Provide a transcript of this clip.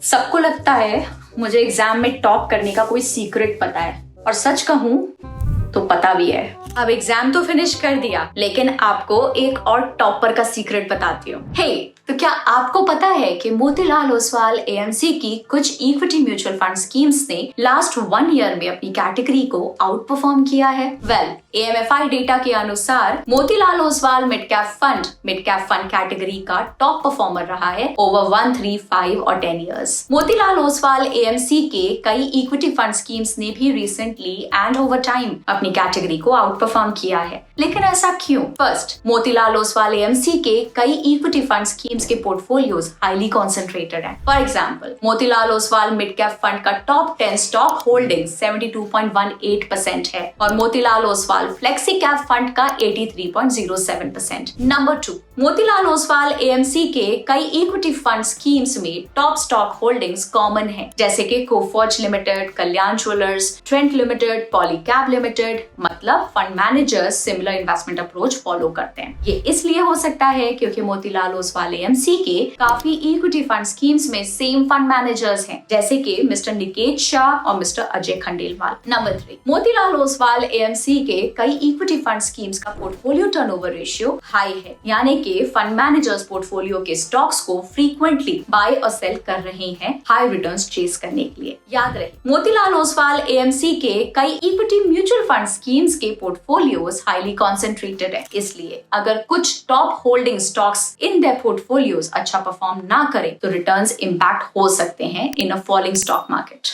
सबको लगता है मुझे एग्जाम में टॉप करने का कोई सीक्रेट पता है, और सच कहूं तो पता भी है। अब एग्जाम तो फिनिश कर दिया, लेकिन आपको एक और टॉपर का सीक्रेट बताती हूँ। हे, तो क्या आपको पता है कि मोतीलाल ओसवाल एएमसी की कुछ इक्विटी म्यूचुअल फंड स्कीम्स ने लास्ट 1 ईयर में अपनी कैटेगरी को आउट परफॉर्म किया है? वेल, AMFI डेटा के अनुसार Motilal Oswal mid cap fund category का टॉप परफॉर्मर रहा है ओवर 1, 3, 5 और 10 इयर्स। मोतीलाल ओसवाल एएमसी के कई इक्विटी फंड स्कीम्स ने भी रिसेंटली एंड ओवर टाइम अपनी कैटेगरी को आउट परफॉर्म किया है, लेकिन ऐसा क्यों? फर्स्ट, मोतीलाल ओसवाल एएमसी के कई इक्विटी फंड स्कीम्स के पोर्टफोलियोज हाईली कॉन्सेंट्रेटेड हैं। For example, Motilal Oswal mid cap fund का टॉप 10 स्टॉक होल्डिंग 72.18% है और Motilal Oswal flexi cap fund का 83.07%। नंबर 2, मोतीलाल ओसवाल एएमसी के कई इक्विटी फंड स्कीम्स में टॉप स्टॉक होल्डिंग्स कॉमन है, जैसे कि Coforge limited, Kalyan jewellers, Trent limited, Polycab limited. मतलब fund managers similar investment approach follow करते हैं। ये इसलिए हो सकता है क्योंकि मोतीलाल ओसवाल एएमसी के काफी इक्विटी फंड स्कीम्स में सेम फंड मैनेजर्स हैं, जैसे कि मिस्टर निकेत शाह और mister Ajay Khandelwal. Number 3, Motilal Oswal AMC के कई इक्विटी फंड स्कीम्स का पोर्टफोलियो टर्नओवर रेशियो हाई है, यानी कि फंड मैनेजर्स पोर्टफोलियो के स्टॉक्स को फ्रीक्वेंटली बाय और सेल कर रहे हैं हाई रिटर्न्स चेस करने के लिए। याद रहे, मोतीलाल ओसवाल एएमसी के कई इक्विटी म्यूचुअल फंड स्कीम्स के पोर्टफोलियोज हाईली कॉन्सेंट्रेटेड है, इसलिए अगर कुछ top holding stocks in their portfolios अच्छा परफॉर्म ना करें तो रिटर्न्स इंपैक्ट हो सकते हैं इन अ फॉलिंग स्टॉक मार्केट।